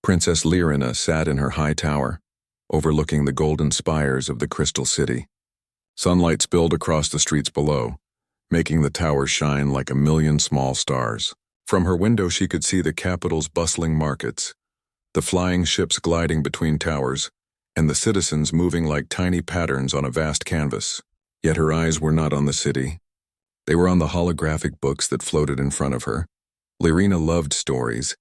Princess Lyrina sat in her high tower, overlooking the golden spires of the Crystal City. Sunlight spilled across the streets below, making the tower shine like a million small stars. From her window she could see the capital's bustling markets, the flying ships gliding between towers, and the citizens moving like tiny patterns on a vast canvas. Yet her eyes were not on the city. They were on the holographic books that floated in front of her. Lyrina loved stories.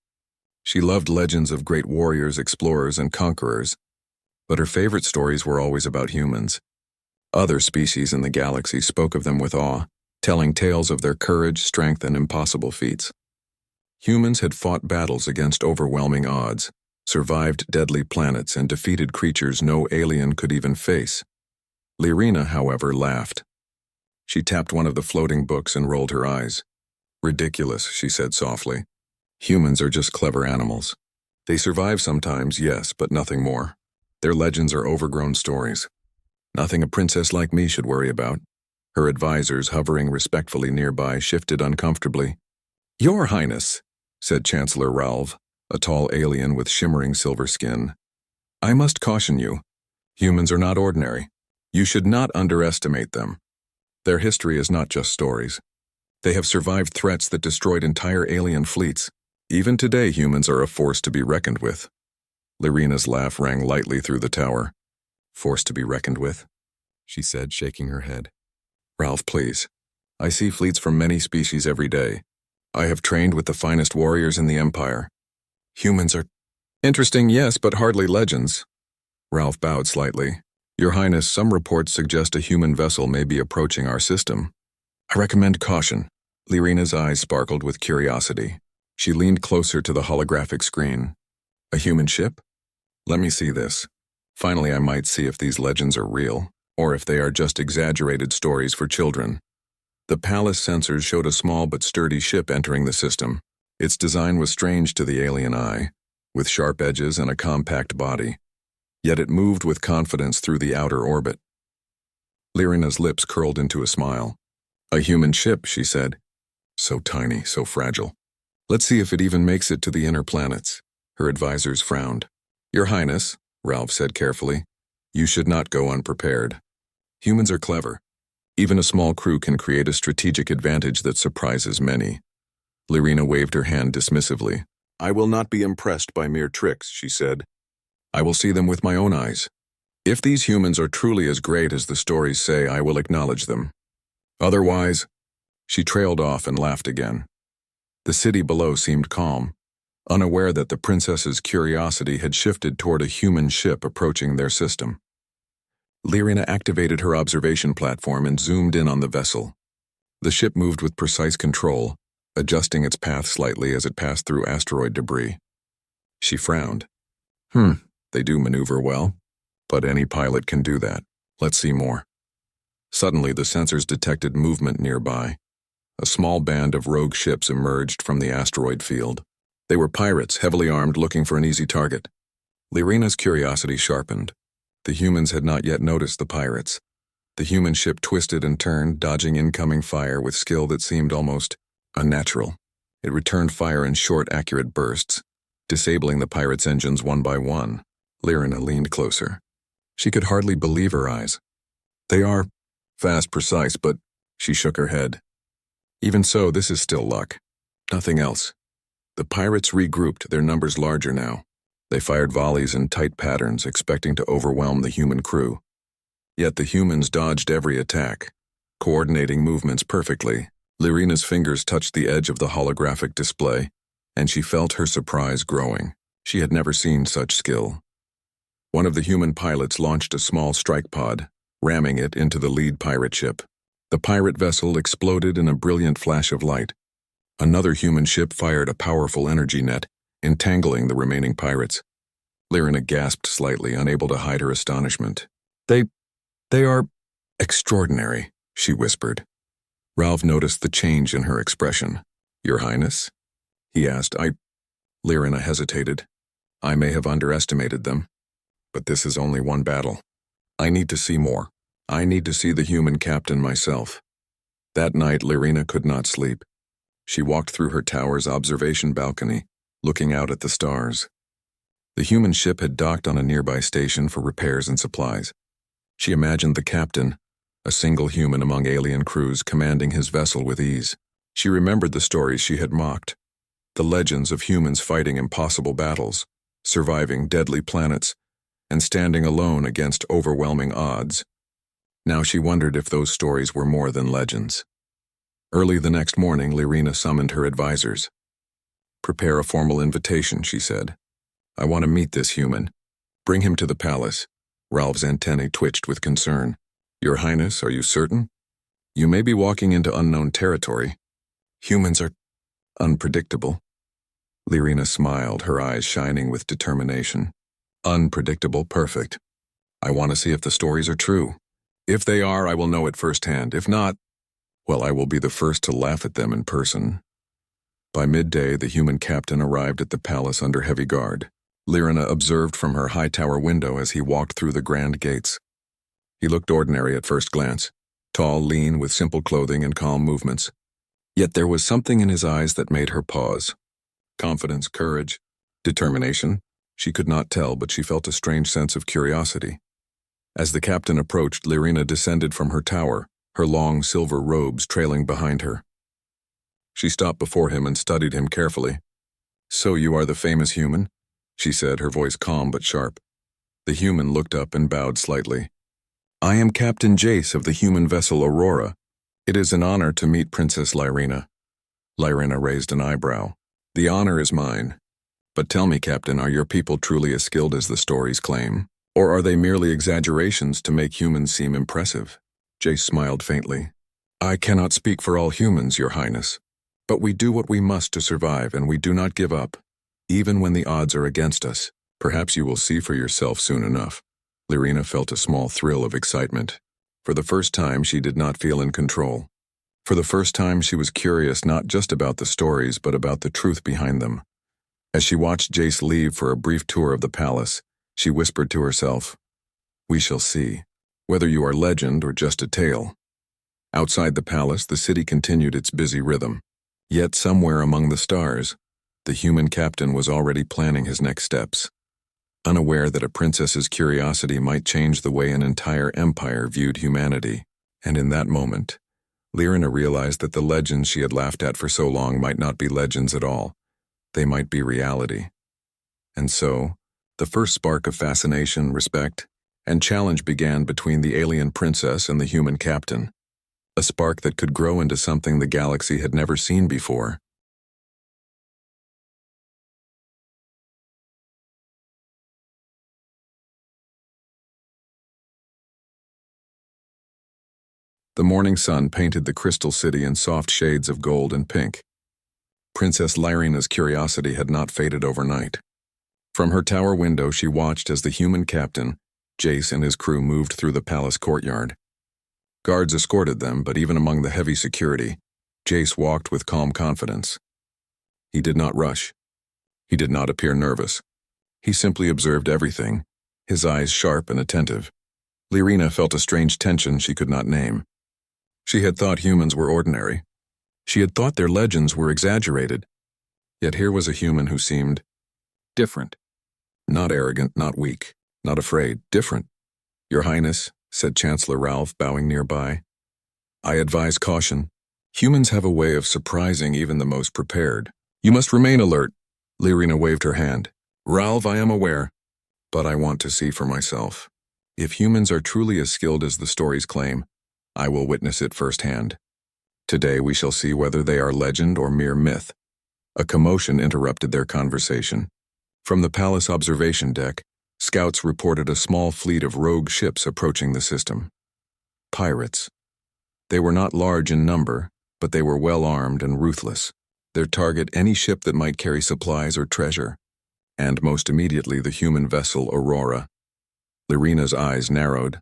She loved legends of great warriors, explorers, and conquerors. But her favorite stories were always about humans. Other species in the galaxy spoke of them with awe, telling tales of their courage, strength, and impossible feats. Humans had fought battles against overwhelming odds, survived deadly planets, and defeated creatures no alien could even face. Lyrina, however, laughed. She tapped one of the floating books and rolled her eyes. "Ridiculous," she said softly. "Humans are just clever animals. They survive sometimes, yes, but nothing more. Their legends are overgrown stories. Nothing a princess like me should worry about." Her advisors, hovering respectfully nearby, shifted uncomfortably. "Your Highness," said Chancellor Ralph, a tall alien with shimmering silver skin. "I must caution you. Humans are not ordinary. You should not underestimate them. Their history is not just stories. They have survived threats that destroyed entire alien fleets. Even today, humans are a force to be reckoned with." Lyrina's laugh rang lightly through the tower. "Force to be reckoned with?" she said, shaking her head. "Ralph, please. I see fleets from many species every day. I have trained with the finest warriors in the Empire. Humans are interesting, yes, but hardly legends." Ralph bowed slightly. "Your Highness, some reports suggest a human vessel may be approaching our system. I recommend caution." Lyrina's eyes sparkled with curiosity. She leaned closer to the holographic screen. "A human ship? Let me see this. Finally, I might see if these legends are real, or if they are just exaggerated stories for children." The palace sensors showed a small but sturdy ship entering the system. Its design was strange to the alien eye, with sharp edges and a compact body. Yet it moved with confidence through the outer orbit. Lyrina's lips curled into a smile. "A human ship," she said. "So tiny, so fragile. Let's see if it even makes it to the inner planets." Her advisors frowned. "Your Highness," Ralph said carefully, "you should not go unprepared. Humans are clever. Even a small crew can create a strategic advantage that surprises many." Lyrina waved her hand dismissively. "I will not be impressed by mere tricks," she said. "I will see them with my own eyes. If these humans are truly as great as the stories say, I will acknowledge them. Otherwise—" She trailed off and laughed again. The city below seemed calm, unaware that the princess's curiosity had shifted toward a human ship approaching their system. Lyrina activated her observation platform and zoomed in on the vessel. The ship moved with precise control, adjusting its path slightly as it passed through asteroid debris. She frowned. They do maneuver well, but any pilot can do that. Let's see more." Suddenly, the sensors detected movement nearby. A small band of rogue ships emerged from the asteroid field. They were pirates, heavily armed, looking for an easy target. Lyrina's curiosity sharpened. The humans had not yet noticed the pirates. The human ship twisted and turned, dodging incoming fire with skill that seemed almost unnatural. It returned fire in short, accurate bursts, disabling the pirates' engines one by one. Lyrina leaned closer. She could hardly believe her eyes. "They are fast, precise, but—" She shook her head. "Even so, this is still luck. Nothing else." The pirates regrouped, their numbers larger now. They fired volleys in tight patterns, expecting to overwhelm the human crew. Yet the humans dodged every attack, coordinating movements perfectly. Lyrina's fingers touched the edge of the holographic display, and she felt her surprise growing. She had never seen such skill. One of the human pilots launched a small strike pod, ramming it into the lead pirate ship. The pirate vessel exploded in a brilliant flash of light. Another human ship fired a powerful energy net, entangling the remaining pirates. Lyrina gasped slightly, unable to hide her astonishment. They are extraordinary," she whispered. Ralph noticed the change in her expression. "Your Highness?" he asked. Lyrina hesitated. "I may have underestimated them, but this is only one battle. I need to see more. I need to see the human captain myself." That night, Lyrina could not sleep. She walked through her tower's observation balcony, looking out at the stars. The human ship had docked on a nearby station for repairs and supplies. She imagined the captain, a single human among alien crews, commanding his vessel with ease. She remembered the stories she had mocked, the legends of humans fighting impossible battles, surviving deadly planets, and standing alone against overwhelming odds. Now she wondered if those stories were more than legends. Early the next morning, Lyrina summoned her advisors. "Prepare a formal invitation," she said. "I want to meet this human. Bring him to the palace." Ralph's antennae twitched with concern. "Your Highness, are you certain? You may be walking into unknown territory. Humans are unpredictable." Lyrina smiled, her eyes shining with determination. "Unpredictable, perfect. I want to see if the stories are true. If they are, I will know it firsthand. If not, well, I will be the first to laugh at them in person." By midday, the human captain arrived at the palace under heavy guard. Lyrina observed from her high tower window as he walked through the grand gates. He looked ordinary at first glance, tall, lean, with simple clothing and calm movements. Yet there was something in his eyes that made her pause. Confidence, courage, determination. She could not tell, but she felt a strange sense of curiosity. As the captain approached, Lyrina descended from her tower, her long silver robes trailing behind her. She stopped before him and studied him carefully. "So you are the famous human?" she said, her voice calm but sharp. The human looked up and bowed slightly. "I am Captain Jace of the human vessel Aurora. It is an honor to meet Princess Lyrina." Lyrina raised an eyebrow. "The honor is mine. But tell me, Captain, are your people truly as skilled as the stories claim? Or are they merely exaggerations to make humans seem impressive?" Jace smiled faintly. "I cannot speak for all humans, Your Highness. But we do what we must to survive, and we do not give up, even when the odds are against us. Perhaps you will see for yourself soon enough." Lyrina felt a small thrill of excitement. For the first time, she did not feel in control. For the first time, she was curious not just about the stories, but about the truth behind them. As she watched Jace leave for a brief tour of the palace, she whispered to herself, "We shall see, whether you are legend or just a tale." Outside the palace, the city continued its busy rhythm. Yet somewhere among the stars, the human captain was already planning his next steps. Unaware that a princess's curiosity might change the way an entire empire viewed humanity. And in that moment, Lyrina realized that the legends she had laughed at for so long might not be legends at all. They might be reality. And so, the first spark of fascination, respect, and challenge began between the alien princess and the human captain. A spark that could grow into something the galaxy had never seen before. The morning sun painted the crystal city in soft shades of gold and pink. Princess Lyrina's curiosity had not faded overnight. From her tower window, she watched as the human captain, Jace, and his crew moved through the palace courtyard. Guards escorted them, but even among the heavy security, Jace walked with calm confidence. He did not rush. He did not appear nervous. He simply observed everything, his eyes sharp and attentive. Lyrina felt a strange tension she could not name. She had thought humans were ordinary. She had thought their legends were exaggerated. Yet here was a human who seemed different. Not arrogant, not weak, not afraid, different. "Your Highness," said Chancellor Ralph, bowing nearby, "I advise caution. Humans have a way of surprising even the most prepared. You must remain alert." Lyrina waved her hand. "Ralph, I am aware, but I want to see for myself. If humans are truly as skilled as the stories claim, I will witness it firsthand. Today we shall see whether they are legend or mere myth." A commotion interrupted their conversation. From the palace observation deck, scouts reported a small fleet of rogue ships approaching the system. Pirates. They were not large in number, but they were well armed and ruthless. Their target any ship that might carry supplies or treasure, and most immediately the human vessel Aurora. Lyrina's eyes narrowed.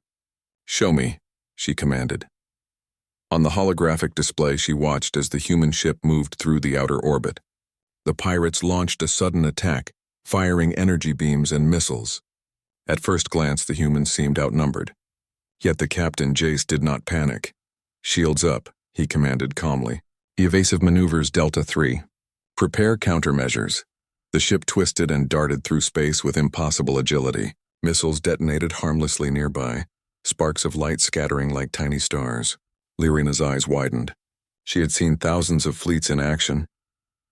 "Show me," she commanded. On the holographic display, she watched as the human ship moved through the outer orbit. The pirates launched a sudden attack, firing energy beams and missiles. At first glance, the humans seemed outnumbered. Yet the captain, Jace, did not panic. "Shields up," he commanded calmly. "Evasive maneuvers Delta 3. Prepare countermeasures." The ship twisted and darted through space with impossible agility. Missiles detonated harmlessly nearby, sparks of light scattering like tiny stars. Lyrina's eyes widened. She had seen thousands of fleets in action,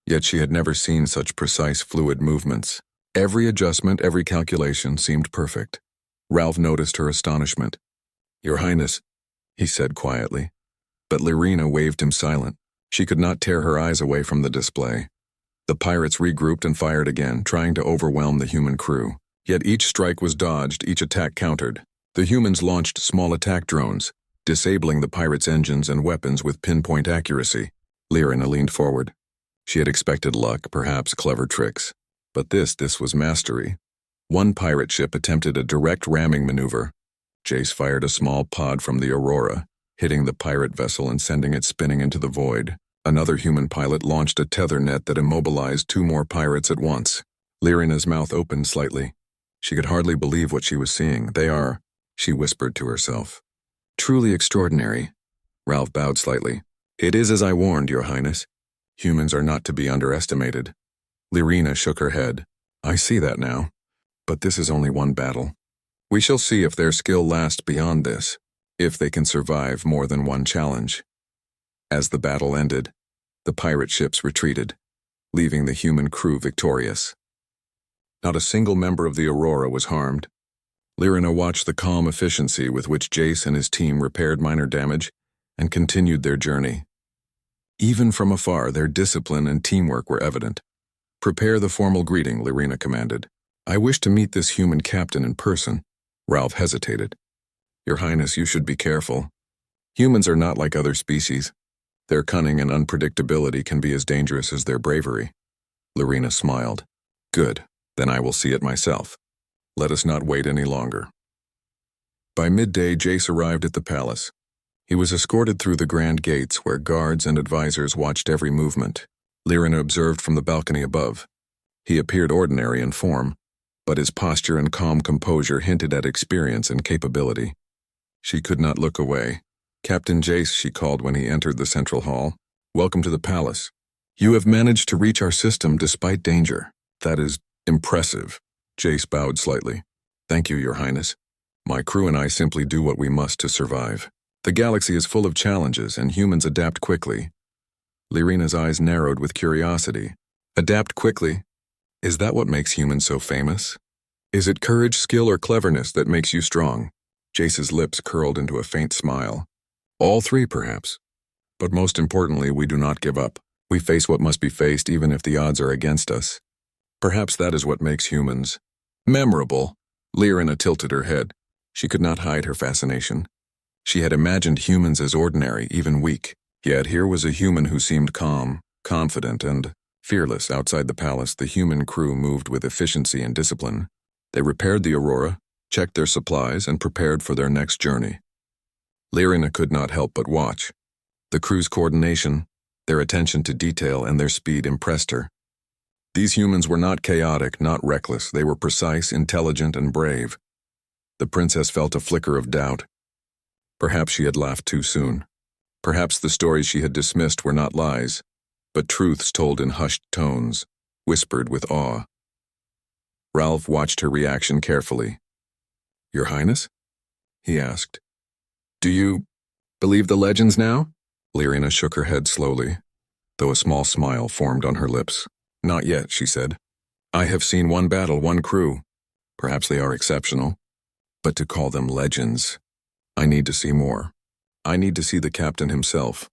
yet she had never seen such precise, fluid movements. Every adjustment, every calculation seemed perfect. Ralph noticed her astonishment. "Your Highness," he said quietly. But Lyrina waved him silent. She could not tear her eyes away from the display. The pirates regrouped and fired again, trying to overwhelm the human crew. Yet each strike was dodged, each attack countered. The humans launched small attack drones, disabling the pirates' engines and weapons with pinpoint accuracy. Lyrina leaned forward. She had expected luck, perhaps clever tricks. But this was mastery. One pirate ship attempted a direct ramming maneuver. Jace fired a small pod from the Aurora, hitting the pirate vessel and sending it spinning into the void. Another human pilot launched a tether net that immobilized 2 more pirates at once. Lyrina's mouth opened slightly. She could hardly believe what she was seeing. "They are," she whispered to herself. "Truly extraordinary." Ralph bowed slightly. "It is as I warned, Your Highness. Humans are not to be underestimated." Lyrina shook her head. "I see that now. But this is only one battle. We shall see if their skill lasts beyond this, if they can survive more than one challenge." As the battle ended, the pirate ships retreated, leaving the human crew victorious. Not a single member of the Aurora was harmed. Lyrina watched the calm efficiency with which Jace and his team repaired minor damage and continued their journey. Even from afar, their discipline and teamwork were evident. "Prepare the formal greeting," Lyrina commanded. "I wish to meet this human captain in person." Ralph hesitated. "Your Highness, you should be careful. Humans are not like other species. Their cunning and unpredictability can be as dangerous as their bravery." Lyrina smiled. "Good, then I will see it myself. Let us not wait any longer." By midday, Jace arrived at the palace. He was escorted through the grand gates where guards and advisors watched every movement. Lyrina observed from the balcony above. He appeared ordinary in form, but his posture and calm composure hinted at experience and capability. She could not look away. "Captain Jace," she called when he entered the central hall. "Welcome to the palace. You have managed to reach our system despite danger. That is impressive." Jace bowed slightly. "Thank you, Your Highness. My crew and I simply do what we must to survive. The galaxy is full of challenges, and humans adapt quickly." Lyrina's eyes narrowed with curiosity. "Adapt quickly? Is that what makes humans so famous? Is it courage, skill, or cleverness that makes you strong?" Jace's lips curled into a faint smile. "All 3, perhaps. But most importantly, we do not give up. We face what must be faced even if the odds are against us. Perhaps that is what makes humans memorable." Lyrina tilted her head. She could not hide her fascination. She had imagined humans as ordinary, even weak. Yet here was a human who seemed calm, confident, and fearless. Outside the palace, the human crew moved with efficiency and discipline. They repaired the Aurora, checked their supplies, and prepared for their next journey. Lyrina could not help but watch. The crew's coordination, their attention to detail, and their speed impressed her. These humans were not chaotic, not reckless. They were precise, intelligent, and brave. The princess felt a flicker of doubt. Perhaps she had laughed too soon. Perhaps the stories she had dismissed were not lies, but truths told in hushed tones, whispered with awe. Ralph watched her reaction carefully. "Your Highness?" he asked. "Do you believe the legends now?" Lyrina shook her head slowly, though a small smile formed on her lips. "Not yet," she said. "I have seen one battle, one crew. Perhaps they are exceptional. But to call them legends, I need to see more. I need to see the captain himself."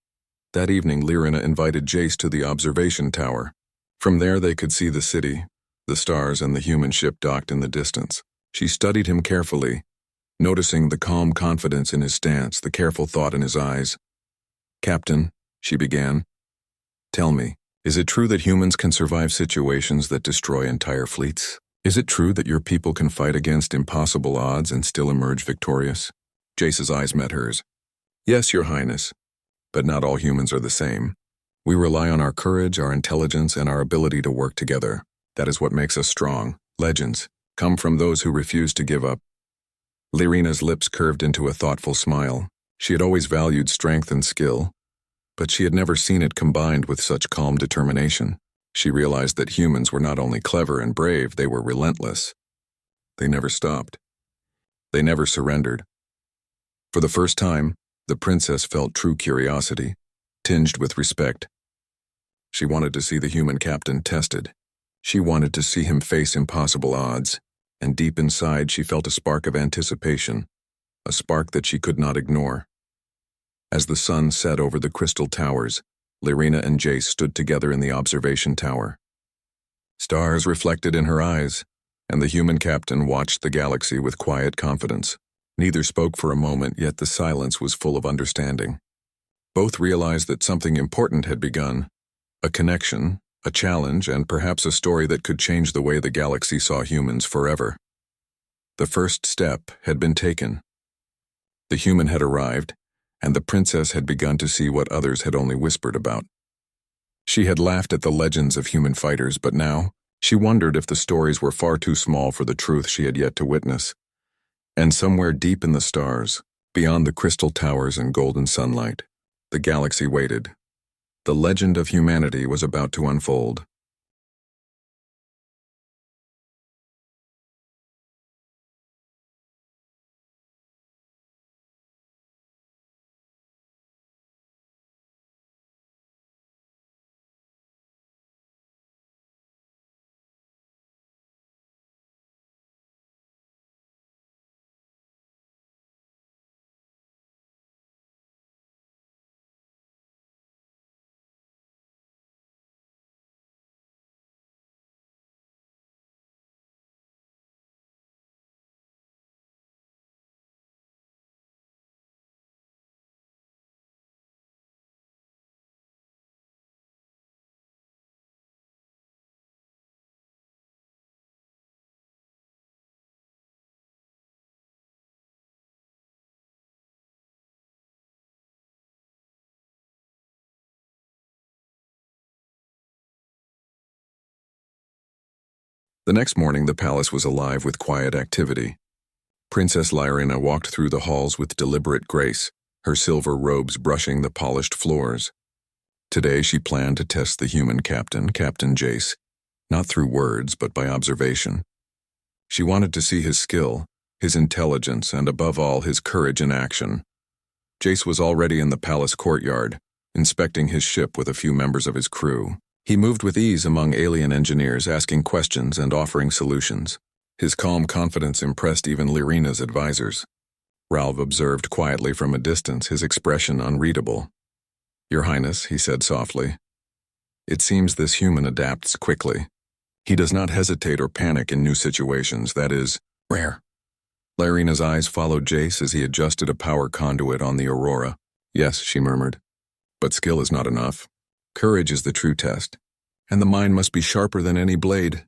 That evening, Lyrina invited Jace to the observation tower. From there they could see the city, the stars, and the human ship docked in the distance. She studied him carefully, noticing the calm confidence in his stance, the careful thought in his eyes. "Captain," she began, "tell me, is it true that humans can survive situations that destroy entire fleets? Is it true that your people can fight against impossible odds and still emerge victorious?" Jace's eyes met hers. "Yes, Your Highness, but not all humans are the same. We rely on our courage, our intelligence, and our ability to work together. That is what makes us strong. Legends come from those who refuse to give up." Lyrina's lips curved into a thoughtful smile. She had always valued strength and skill, but she had never seen it combined with such calm determination. She realized that humans were not only clever and brave, they were relentless. They never stopped. They never surrendered. For the first time, the princess felt true curiosity, tinged with respect. She wanted to see the human captain tested. She wanted to see him face impossible odds, and deep inside she felt a spark of anticipation, a spark that she could not ignore. As the sun set over the crystal towers, Lyrina and Jace stood together in the observation tower. Stars reflected in her eyes, and the human captain watched the galaxy with quiet confidence. Neither spoke for a moment, yet the silence was full of understanding. Both realized that something important had begun, a connection, a challenge, and perhaps a story that could change the way the galaxy saw humans forever. The first step had been taken. The human had arrived, and the princess had begun to see what others had only whispered about. She had laughed at the legends of human fighters, but now she wondered if the stories were far too small for the truth she had yet to witness. And somewhere deep in the stars, beyond the crystal towers and golden sunlight, the galaxy waited. The legend of humanity was about to unfold. The next morning, the palace was alive with quiet activity. Princess Lyrina walked through the halls with deliberate grace, her silver robes brushing the polished floors. Today she planned to test the human captain, Captain Jace, not through words but by observation. She wanted to see his skill, his intelligence, and above all, his courage in action. Jace was already in the palace courtyard, inspecting his ship with a few members of his crew. He moved with ease among alien engineers, asking questions and offering solutions. His calm confidence impressed even Lyrina's advisors. Ralph observed quietly from a distance, his expression unreadable. "Your Highness," he said softly, "it seems this human adapts quickly. He does not hesitate or panic in new situations. That is rare." Lyrina's eyes followed Jace as he adjusted a power conduit on the Aurora. "Yes," she murmured, "but skill is not enough. Courage is the true test, and the mind must be sharper than any blade."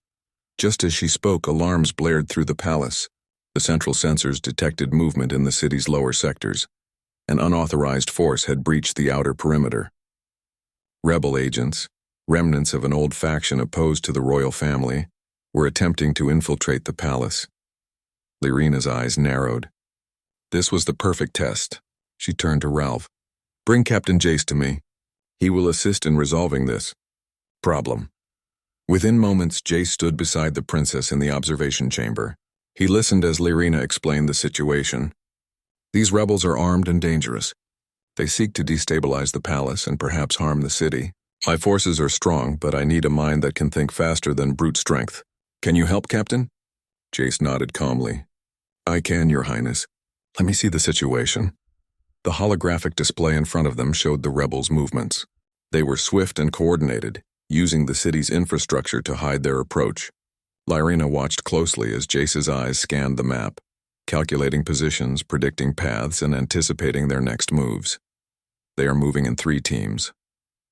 Just as she spoke, alarms blared through the palace. The central sensors detected movement in the city's lower sectors. An unauthorized force had breached the outer perimeter. Rebel agents, remnants of an old faction opposed to the royal family, were attempting to infiltrate the palace. Lyrina's eyes narrowed. This was the perfect test. She turned to Ralph. "Bring Captain Jace to me. He will assist in resolving this problem." Within moments, Jace stood beside the princess in the observation chamber. He listened as Lyrina explained the situation. "These rebels are armed and dangerous. They seek to destabilize the palace and perhaps harm the city. My forces are strong, but I need a mind that can think faster than brute strength. Can you help, Captain?" Jace nodded calmly. "I can, Your Highness. Let me see the situation." The holographic display in front of them showed the rebels' movements. They were swift and coordinated, using the city's infrastructure to hide their approach. Lyrina watched closely as Jace's eyes scanned the map, calculating positions, predicting paths, and anticipating their next moves. "They are moving in 3 teams,"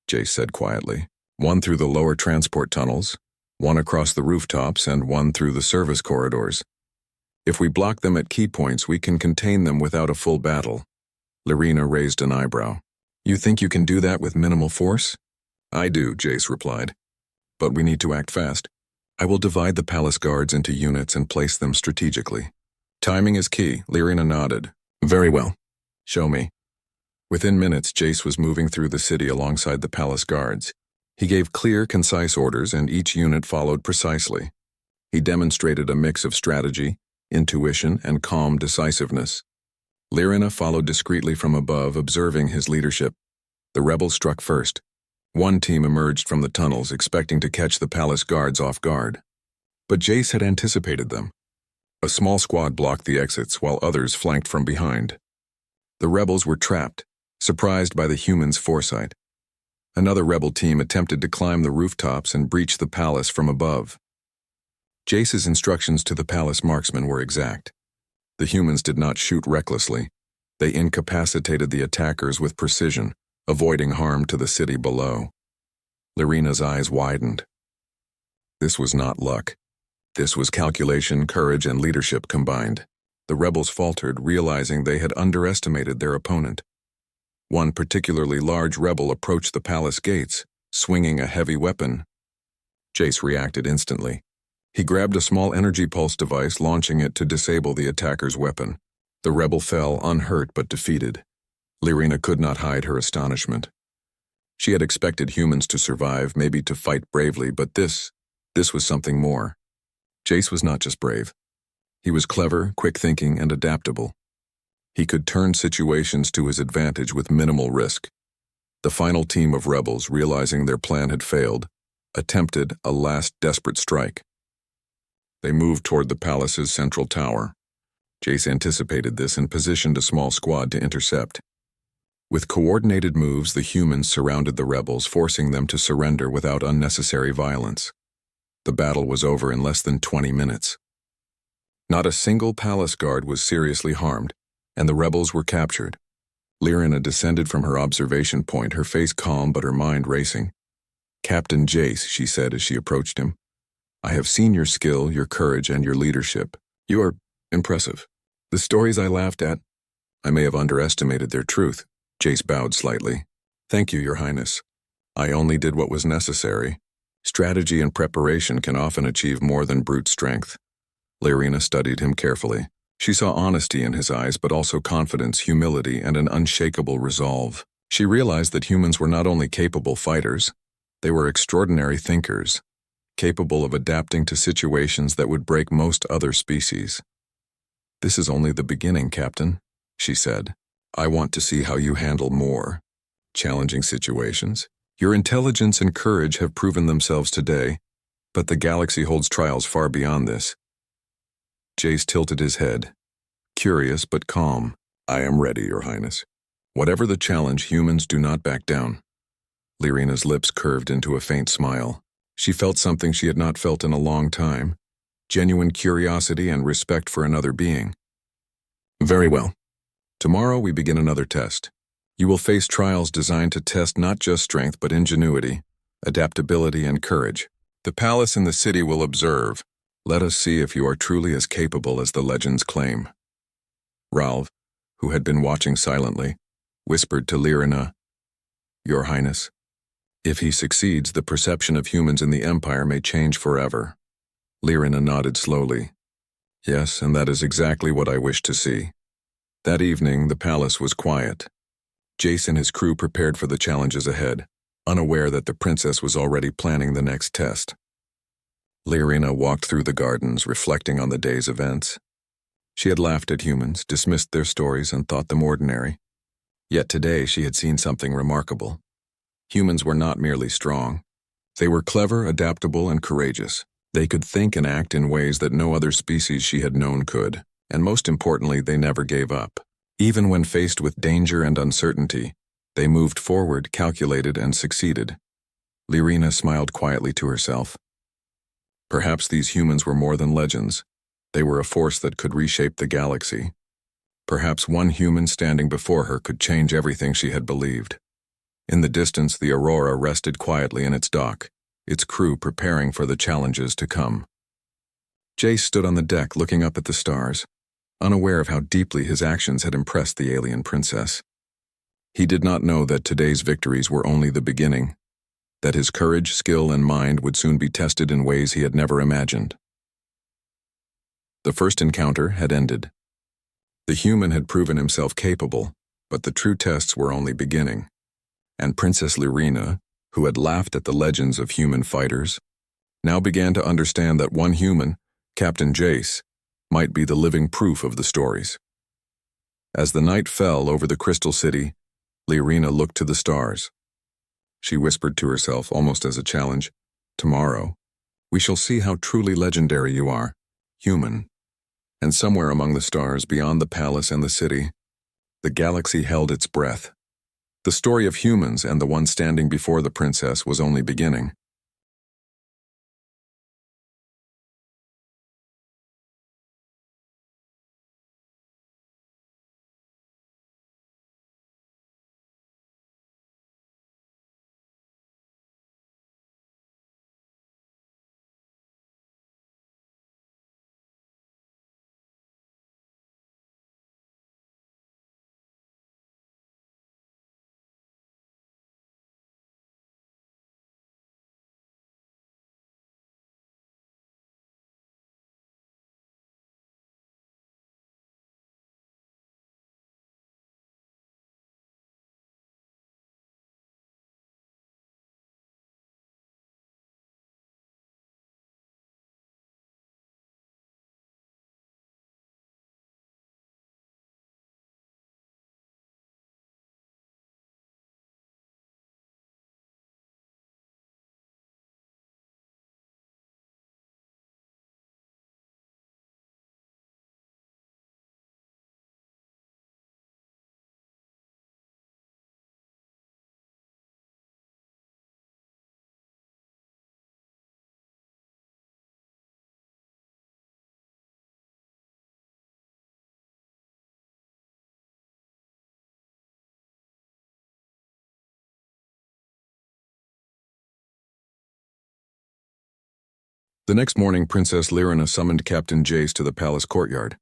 Jace said quietly. "One through the lower transport tunnels, one across the rooftops, and one through the service corridors. If we block them at key points, we can contain them without a full battle." Lyrina raised an eyebrow. "You think you can do that with minimal force?" "I do," Jace replied. "But we need to act fast. I will divide the palace guards into units and place them strategically. Timing is key." Lyrina nodded. "Very well. Show me." Within minutes, Jace was moving through the city alongside the palace guards. He gave clear, concise orders, and each unit followed precisely. He demonstrated a mix of strategy, intuition, and calm decisiveness. Lyrina followed discreetly from above, observing his leadership. The rebels struck first. One team emerged from the tunnels, expecting to catch the palace guards off guard. But Jace had anticipated them. A small squad blocked the exits, while others flanked from behind. The rebels were trapped, surprised by the humans' foresight. Another rebel team attempted to climb the rooftops and breach the palace from above. Jace's instructions to the palace marksmen were exact. The humans did not shoot recklessly. They incapacitated the attackers with precision, avoiding harm to the city below. Lyrina's eyes widened. This was not luck. This was calculation, courage, and leadership combined. The rebels faltered, realizing they had underestimated their opponent. One particularly large rebel approached the palace gates, swinging a heavy weapon. Jace reacted instantly. He grabbed a small energy pulse device, launching it to disable the attacker's weapon. The rebel fell, unhurt but defeated. Lyrina could not hide her astonishment. She had expected humans to survive, maybe to fight bravely, but this was something more. Jace was not just brave. He was clever, quick-thinking, and adaptable. He could turn situations to his advantage with minimal risk. The final team of rebels, realizing their plan had failed, attempted a last desperate strike. They moved toward the palace's central tower. Jace anticipated this and positioned a small squad to intercept. With coordinated moves, the humans surrounded the rebels, forcing them to surrender without unnecessary violence. The battle was over in less than 20 minutes. Not a single palace guard was seriously harmed, and the rebels were captured. Lyrina descended from her observation point, her face calm but her mind racing. "Captain Jace," she said as she approached him, "I have seen your skill, your courage, and your leadership. You are impressive. The stories I laughed at, I may have underestimated their truth." Jace bowed slightly. "Thank you, Your Highness. I only did what was necessary. Strategy and preparation can often achieve more than brute strength." Lyrina studied him carefully. She saw honesty in his eyes, but also confidence, humility, and an unshakable resolve. She realized that humans were not only capable fighters, they were extraordinary thinkers, capable of adapting to situations that would break most other species. "This is only the beginning, Captain," she said. "I want to see how you handle more challenging situations. Your intelligence and courage have proven themselves today, but the galaxy holds trials far beyond this." Jace tilted his head, curious but calm. "I am ready, Your Highness. Whatever the challenge, humans do not back down." Lyrina's lips curved into a faint smile. She felt something she had not felt in a long time, genuine curiosity and respect for another being. "Very well. Tomorrow we begin another test. You will face trials designed to test not just strength but ingenuity, adaptability, and courage. The palace and the city will observe. Let us see if you are truly as capable as the legends claim." Ralph, who had been watching silently, whispered to Lyrina, "Your Highness, if he succeeds, the perception of humans in the Empire may change forever." Lyrina nodded slowly. "Yes, and that is exactly what I wish to see." That evening, the palace was quiet. Jace and his crew prepared for the challenges ahead, unaware that the princess was already planning the next test. Lyrina walked through the gardens, reflecting on the day's events. She had laughed at humans, dismissed their stories, and thought them ordinary. Yet today she had seen something remarkable. Humans were not merely strong. They were clever, adaptable, and courageous. They could think and act in ways that no other species she had known could, and most importantly, they never gave up. Even when faced with danger and uncertainty, they moved forward, calculated, and succeeded. Lyrina smiled quietly to herself. Perhaps these humans were more than legends. They were a force that could reshape the galaxy. Perhaps one human standing before her could change everything she had believed. In the distance, the Aurora rested quietly in its dock, its crew preparing for the challenges to come. Jace stood on the deck looking up at the stars, unaware of how deeply his actions had impressed the alien princess. He did not know that today's victories were only the beginning, that his courage, skill, and mind would soon be tested in ways he had never imagined. The first encounter had ended. The human had proven himself capable, but the true tests were only beginning. And Princess Lyrina, who had laughed at the legends of human fighters, now began to understand that one human, Captain Jace, might be the living proof of the stories. As the night fell over the Crystal City, Lyrina looked to the stars. She whispered to herself, almost as a challenge, "Tomorrow, we shall see how truly legendary you are, human." And somewhere among the stars, beyond the palace and the city, the galaxy held its breath. The story of humans and the one standing before the princess was only beginning. The next morning, Princess Lyrina summoned Captain Jace to the palace courtyard.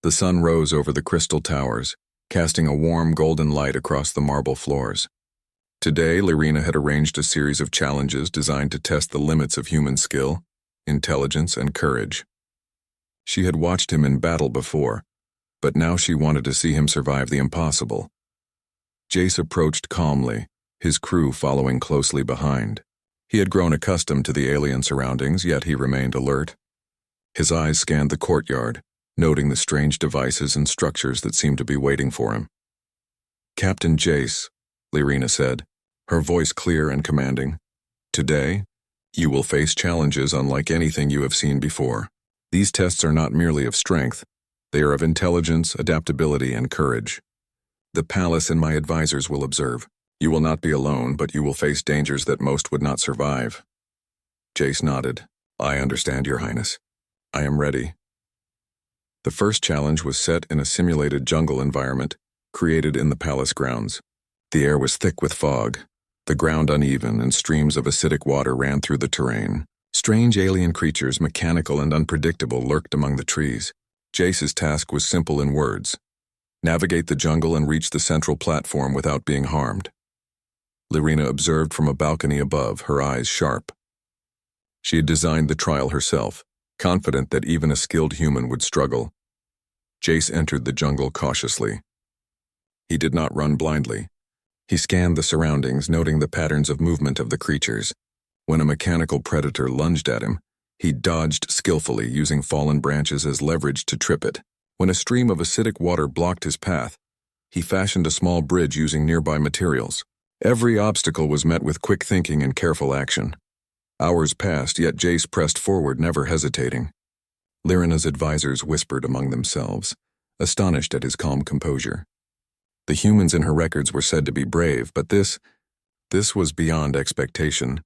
The sun rose over the crystal towers, casting a warm golden light across the marble floors. Today, Lyrina had arranged a series of challenges designed to test the limits of human skill, intelligence, and courage. She had watched him in battle before, but now she wanted to see him survive the impossible. Jace approached calmly, his crew following closely behind. He had grown accustomed to the alien surroundings, yet he remained alert. His eyes scanned the courtyard, noting the strange devices and structures that seemed to be waiting for him. "Captain Jace," Lyrina said, her voice clear and commanding, "today, you will face challenges unlike anything you have seen before. These tests are not merely of strength, they are of intelligence, adaptability, and courage. The palace and my advisors will observe. You will not be alone, but you will face dangers that most would not survive." Jace nodded. "I understand, Your Highness. I am ready." The first challenge was set in a simulated jungle environment created in the palace grounds. The air was thick with fog, the ground uneven, and streams of acidic water ran through the terrain. Strange alien creatures, mechanical and unpredictable, lurked among the trees. Jace's task was simple in words: navigate the jungle and reach the central platform without being harmed. Lyrina observed from a balcony above, her eyes sharp. She had designed the trial herself, confident that even a skilled human would struggle. Jace entered the jungle cautiously. He did not run blindly. He scanned the surroundings, noting the patterns of movement of the creatures. When a mechanical predator lunged at him, he dodged skillfully, using fallen branches as leverage to trip it. When a stream of acidic water blocked his path, he fashioned a small bridge using nearby materials. Every obstacle was met with quick thinking and careful action. Hours passed, yet Jace pressed forward, never hesitating. Lyrina's advisors whispered among themselves, astonished at his calm composure. The humans in her records were said to be brave, but this was beyond expectation.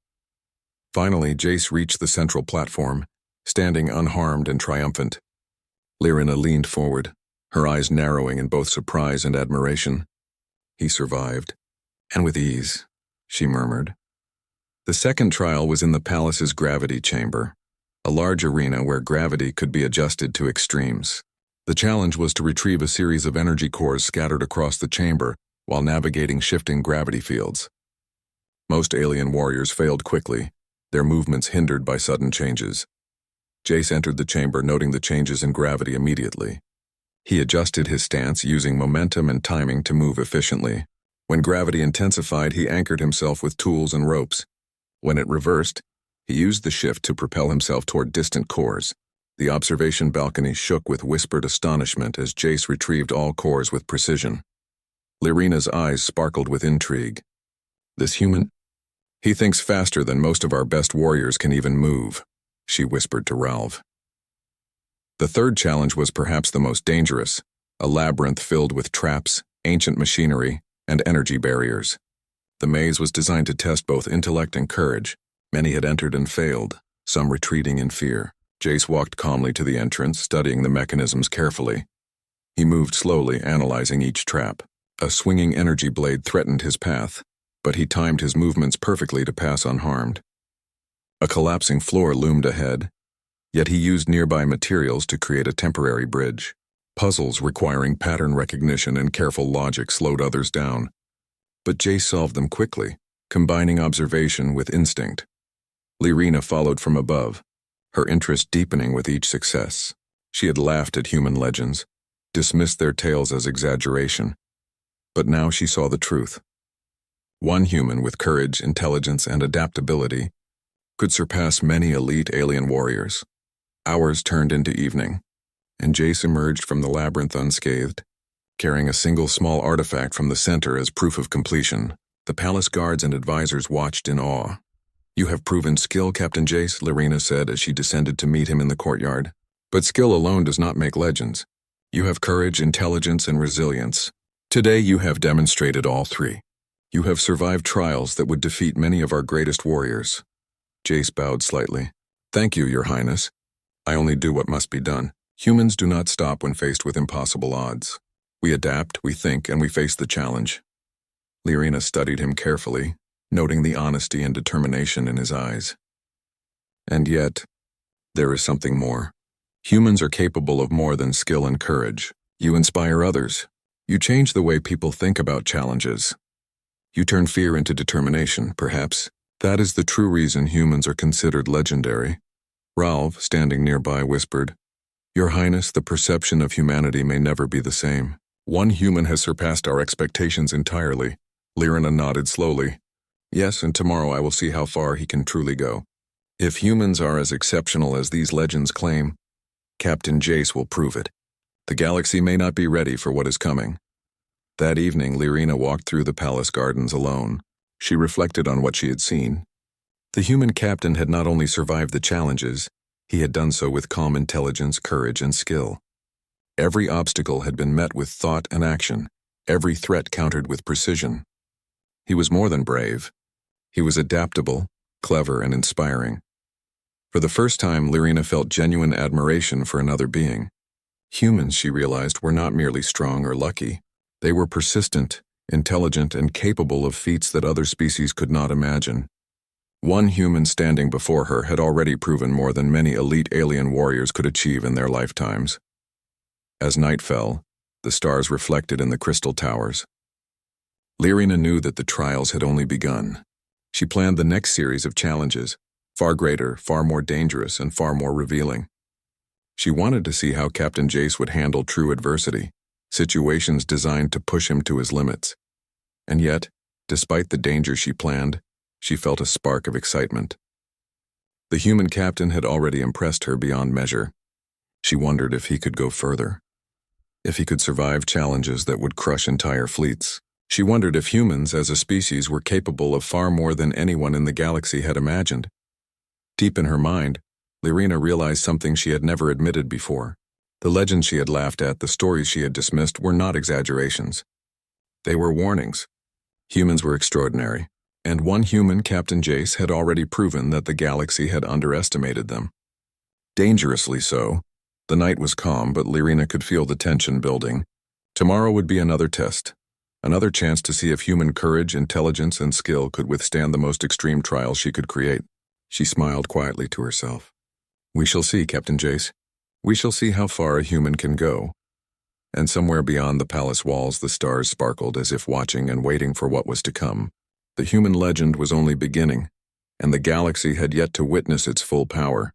Finally, Jace reached the central platform, standing unharmed and triumphant. Lyrina leaned forward, her eyes narrowing in both surprise and admiration. "He survived. And with ease," she murmured. The second trial was in the palace's gravity chamber, a large arena where gravity could be adjusted to extremes. The challenge was to retrieve a series of energy cores scattered across the chamber while navigating shifting gravity fields. Most alien warriors failed quickly, their movements hindered by sudden changes. Jace entered the chamber, noting the changes in gravity immediately. He adjusted his stance, using momentum and timing to move efficiently. When gravity intensified, he anchored himself with tools and ropes. When it reversed, he used the shift to propel himself toward distant cores. The observation balcony shook with whispered astonishment as Jace retrieved all cores with precision. Lyrina's eyes sparkled with intrigue. This human? He thinks faster than most of our best warriors can even move, she whispered to Ralph. The third challenge was perhaps the most dangerous, a labyrinth filled with traps, ancient machinery, and energy barriers. The maze was designed to test both intellect and courage. Many had entered and failed, some retreating in fear. Jace walked calmly to the entrance, studying the mechanisms carefully. He moved slowly, analyzing each trap. A swinging energy blade threatened his path, but he timed his movements perfectly to pass unharmed. A collapsing floor loomed ahead, yet he used nearby materials to create a temporary bridge. Puzzles requiring pattern recognition and careful logic slowed others down. But Jace solved them quickly, combining observation with instinct. Lyrina followed from above, her interest deepening with each success. She had laughed at human legends, dismissed their tales as exaggeration. But now she saw the truth. One human with courage, intelligence, and adaptability could surpass many elite alien warriors. Hours turned into evening, and Jace emerged from the labyrinth unscathed, carrying a single small artifact from the center as proof of completion. The palace guards and advisors watched in awe. "You have proven skill, Captain Jace," Lyrina said as she descended to meet him in the courtyard. "But skill alone does not make legends. You have courage, intelligence, and resilience. Today you have demonstrated all three. You have survived trials that would defeat many of our greatest warriors." Jace bowed slightly. "Thank you, Your Highness. I only do what must be done. Humans do not stop when faced with impossible odds. We adapt, we think, and we face the challenge." Lyrina studied him carefully, noting the honesty and determination in his eyes. "And yet, there is something more. Humans are capable of more than skill and courage. You inspire others. You change the way people think about challenges. You turn fear into determination, perhaps. That is the true reason humans are considered legendary." Ralph, standing nearby, whispered, "Your Highness, the perception of humanity may never be the same. One human has surpassed our expectations entirely." Lyrina nodded slowly. "Yes, and tomorrow I will see how far he can truly go. If humans are as exceptional as these legends claim, Captain Jace will prove it. The galaxy may not be ready for what is coming." That evening, Lyrina walked through the palace gardens alone. She reflected on what she had seen. The human captain had not only survived the challenges, he had done so with calm intelligence, courage, and skill. Every obstacle had been met with thought and action, every threat countered with precision. He was more than brave. He was adaptable, clever, and inspiring. For the first time, Lyrina felt genuine admiration for another being. Humans, she realized, were not merely strong or lucky. They were persistent, intelligent, and capable of feats that other species could not imagine. One human standing before her had already proven more than many elite alien warriors could achieve in their lifetimes. As night fell, the stars reflected in the crystal towers. Lyrina knew that the trials had only begun. She planned the next series of challenges, far greater, far more dangerous, and far more revealing. She wanted to see how Captain Jace would handle true adversity, situations designed to push him to his limits. And yet, despite the danger she planned, she felt a spark of excitement. The human captain had already impressed her beyond measure. She wondered if he could go further, if he could survive challenges that would crush entire fleets. She wondered if humans as a species were capable of far more than anyone in the galaxy had imagined. Deep in her mind, Lyrina realized something she had never admitted before. The legends she had laughed at, the stories she had dismissed, were not exaggerations. They were warnings. Humans were extraordinary, and one human, Captain Jace, had already proven that the galaxy had underestimated them. Dangerously so. The night was calm, but Lyrina could feel the tension building. Tomorrow would be another test, another chance to see if human courage, intelligence, and skill could withstand the most extreme trials she could create. She smiled quietly to herself. "We shall see, Captain Jace. We shall see how far a human can go." And somewhere beyond the palace walls, the stars sparkled as if watching and waiting for what was to come. The human legend was only beginning, and the galaxy had yet to witness its full power.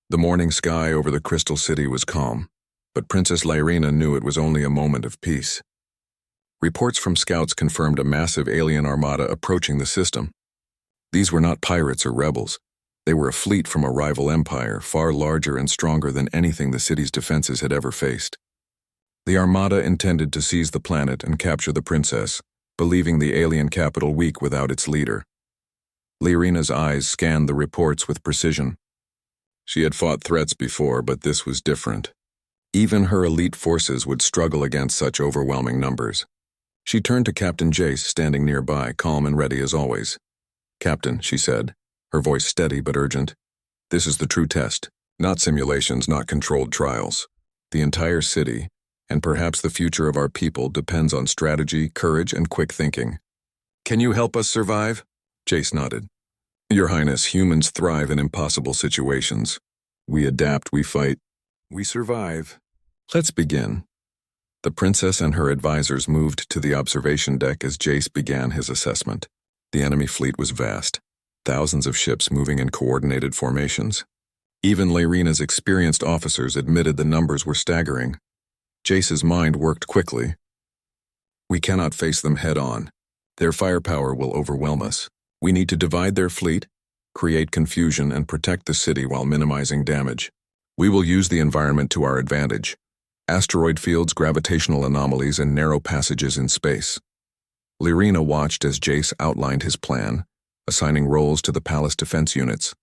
The morning sky over the Crystal City was calm, but Princess Lyrina knew it was only a moment of peace. Reports from scouts confirmed a massive alien armada approaching the system. These were not pirates or rebels. They were a fleet from a rival empire, far larger and stronger than anything the city's defenses had ever faced. The armada intended to seize the planet and capture the princess, believing the alien capital weak without its leader. Lyrina's eyes scanned the reports with precision. She had fought threats before, but this was different. Even her elite forces would struggle against such overwhelming numbers. She turned to Captain Jace, standing nearby, calm and ready as always. "Captain," she said, her voice steady but urgent. "This is the true test. Not simulations, not controlled trials. The entire city, and perhaps the future of our people, depends on strategy, courage, and quick thinking. Can you help us survive?" Jace nodded. "Your Highness, humans thrive in impossible situations. We adapt, we fight, we survive. Let's begin." The princess and her advisors moved to the observation deck as Jace began his assessment. The enemy fleet was vast, thousands of ships moving in coordinated formations. Even Lyrina's experienced officers admitted the numbers were staggering. Jace's mind worked quickly. "We cannot face them head-on. Their firepower will overwhelm us. We need to divide their fleet, create confusion, and protect the city while minimizing damage. We will use the environment to our advantage. Asteroid fields, gravitational anomalies, and narrow passages in space." Lyrina watched as Jace outlined his plan, assigning roles to the palace defense units.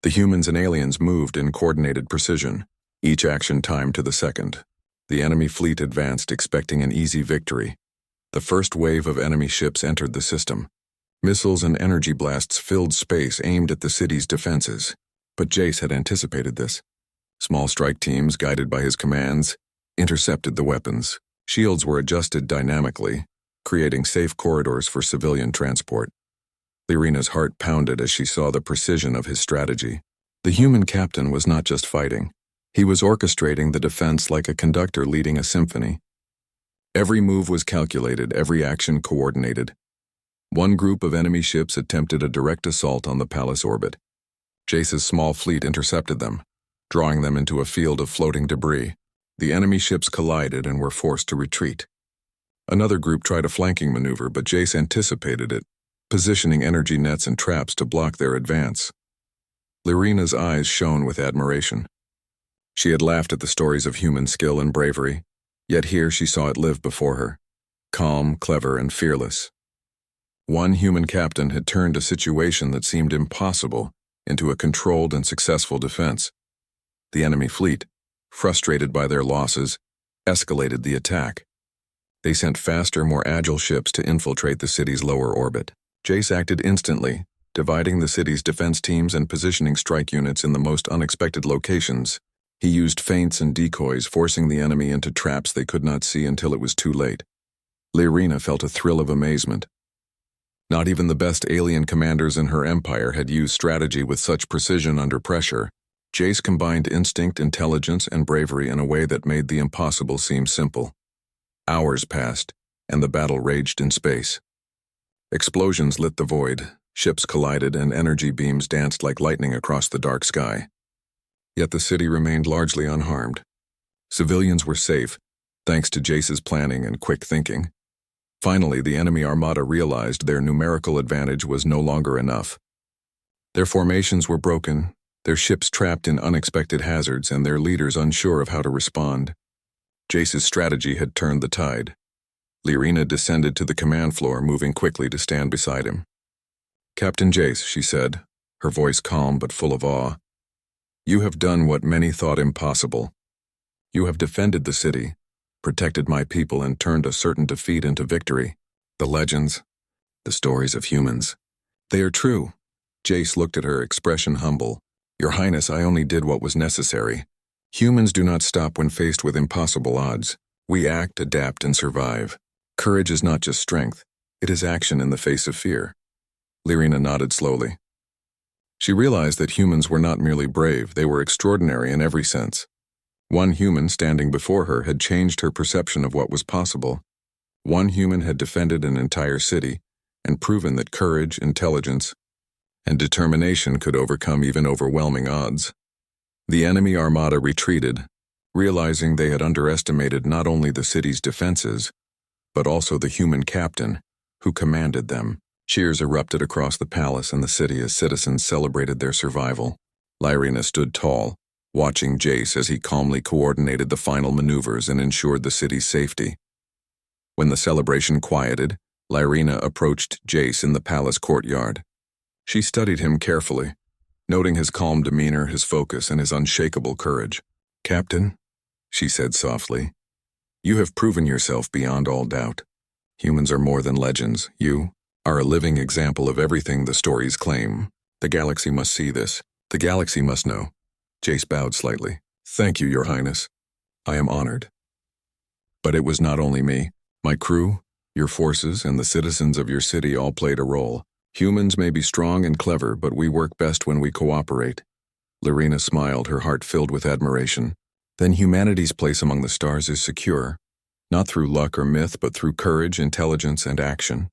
The humans and aliens moved in coordinated precision, each action timed to the second. The enemy fleet advanced, expecting an easy victory. The first wave of enemy ships entered the system. Missiles and energy blasts filled space aimed at the city's defenses. But Jace had anticipated this. Small strike teams, guided by his commands, intercepted the weapons. Shields were adjusted dynamically, creating safe corridors for civilian transport. Lyrina's heart pounded as she saw the precision of his strategy. The human captain was not just fighting. He was orchestrating the defense like a conductor leading a symphony. Every move was calculated, every action coordinated. One group of enemy ships attempted a direct assault on the palace orbit. Jace's small fleet intercepted them, drawing them into a field of floating debris. The enemy ships collided and were forced to retreat. Another group tried a flanking maneuver, but Jace anticipated it, positioning energy nets and traps to block their advance. Lyrina's eyes shone with admiration. She had laughed at the stories of human skill and bravery, yet here she saw it live before her, calm, clever, and fearless. One human captain had turned a situation that seemed impossible into a controlled and successful defense. The enemy fleet, frustrated by their losses, escalated the attack. They sent faster, more agile ships to infiltrate the city's lower orbit. Jace acted instantly, dividing the city's defense teams and positioning strike units in the most unexpected locations. He used feints and decoys, forcing the enemy into traps they could not see until it was too late. Lyrina felt a thrill of amazement. Not even the best alien commanders in her empire had used strategy with such precision under pressure. Jace combined instinct, intelligence, and bravery in a way that made the impossible seem simple. Hours passed, and the battle raged in space. Explosions lit the void, ships collided, and energy beams danced like lightning across the dark sky. Yet the city remained largely unharmed. Civilians were safe, thanks to Jace's planning and quick thinking. Finally, the enemy armada realized their numerical advantage was no longer enough. Their formations were broken, their ships trapped in unexpected hazards, and their leaders unsure of how to respond. Jace's strategy had turned the tide. Lyrina descended to the command floor, moving quickly to stand beside him. "Captain Jace," she said, her voice calm but full of awe, "you have done what many thought impossible. You have defended the city, protected my people, and turned a certain defeat into victory. The legends, the stories of humans, they are true." Jace looked at her, expression humble. "Your Highness, I only did what was necessary. Humans do not stop when faced with impossible odds. We act, adapt, and survive. Courage is not just strength, it is action in the face of fear." Lyrina nodded slowly. She realized that humans were not merely brave, they were extraordinary in every sense. One human standing before her had changed her perception of what was possible. One human had defended an entire city and proven that courage, intelligence, and determination could overcome even overwhelming odds. The enemy armada retreated, realizing they had underestimated not only the city's defenses, but also the human captain who commanded them. Cheers erupted across the palace and the city as citizens celebrated their survival. Lyrina stood tall, watching Jace as he calmly coordinated the final maneuvers and ensured the city's safety. When the celebration quieted, Lyrina approached Jace in the palace courtyard. She studied him carefully, noting his calm demeanor, his focus, and his unshakable courage. "Captain," she said softly, "you have proven yourself beyond all doubt. Humans are more than legends. You are a living example of everything the stories claim. The galaxy must see this. The galaxy must know." Jace bowed slightly. "Thank you, Your Highness. I am honored." But it was not only me. My crew, your forces, and the citizens of your city all played a role. Humans may be strong and clever, but we work best when we cooperate. Lyrina smiled, her heart filled with admiration. Then humanity's place among the stars is secure, not through luck or myth, but through courage, intelligence, and action.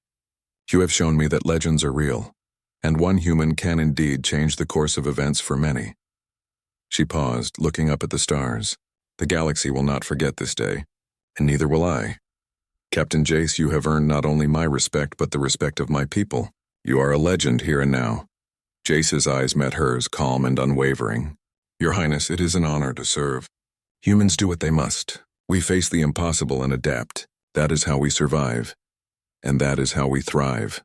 You have shown me that legends are real, and one human can indeed change the course of events for many. She paused, looking up at the stars. The galaxy will not forget this day, and neither will I. Captain Jace, you have earned not only my respect, but the respect of my people. You are a legend here and now. Jace's eyes met hers, calm and unwavering. Your Highness, it is an honor to serve. Humans do what they must. We face the impossible and adapt. That is how we survive. And that is how we thrive.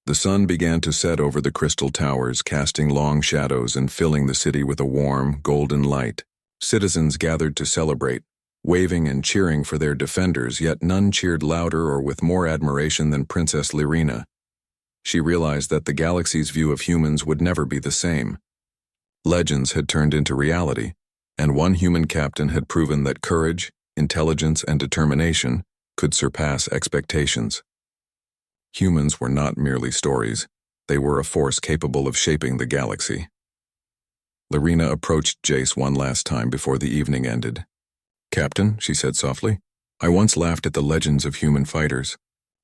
The sun began to set over the crystal towers, casting long shadows and filling the city with a warm, golden light. Citizens gathered to celebrate, waving and cheering for their defenders, yet none cheered louder or with more admiration than Princess Lyrina. She realized that the galaxy's view of humans would never be the same. Legends had turned into reality, and one human captain had proven that courage, intelligence, and determination could surpass expectations. Humans were not merely stories. They were a force capable of shaping the galaxy. Lyrina approached Jace one last time before the evening ended. "Captain," she said softly, "I once laughed at the legends of human fighters.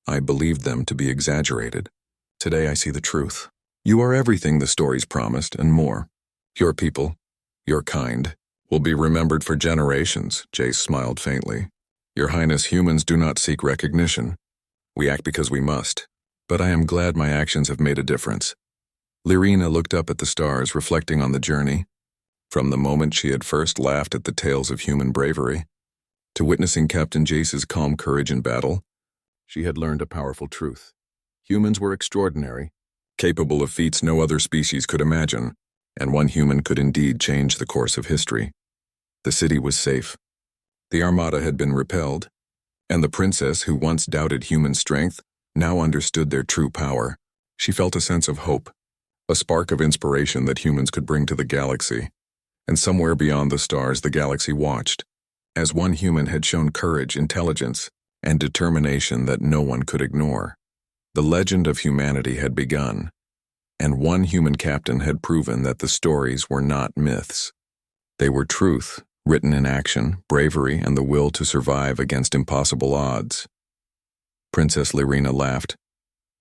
I believed them to be exaggerated. Today I see the truth. You are everything the stories promised and more. Your people, your kind, will be remembered for generations." Jace smiled faintly. "Your Highness, humans do not seek recognition. We act because we must. But I am glad my actions have made a difference." Lyrina looked up at the stars, reflecting on the journey. From the moment she had first laughed at the tales of human bravery, to witnessing Captain Jace's calm courage in battle, she had learned a powerful truth. Humans were extraordinary, capable of feats no other species could imagine, and one human could indeed change the course of history. The city was safe. The armada had been repelled, and the princess, who once doubted human strength, now understood their true power. She felt a sense of hope, a spark of inspiration that humans could bring to the galaxy. And somewhere beyond the stars, the galaxy watched, as one human had shown courage, intelligence, and determination that no one could ignore. The legend of humanity had begun, and one human captain had proven that the stories were not myths. They were truth, written in action, bravery, and the will to survive against impossible odds. Princess Lyrina laughed,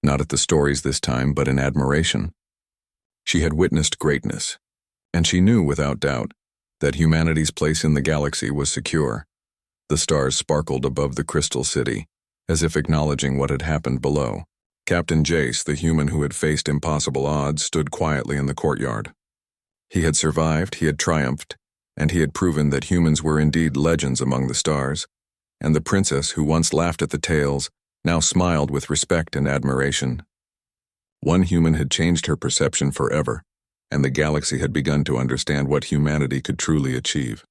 not at the stories this time, but in admiration. She had witnessed greatness, and she knew without doubt that humanity's place in the galaxy was secure. The stars sparkled above the crystal city, as if acknowledging what had happened below. Captain Jace, the human who had faced impossible odds, stood quietly in the courtyard. He had survived, he had triumphed, and he had proven that humans were indeed legends among the stars, and the princess who once laughed at the tales now smiled with respect and admiration. One human had changed her perception forever, and the galaxy had begun to understand what humanity could truly achieve.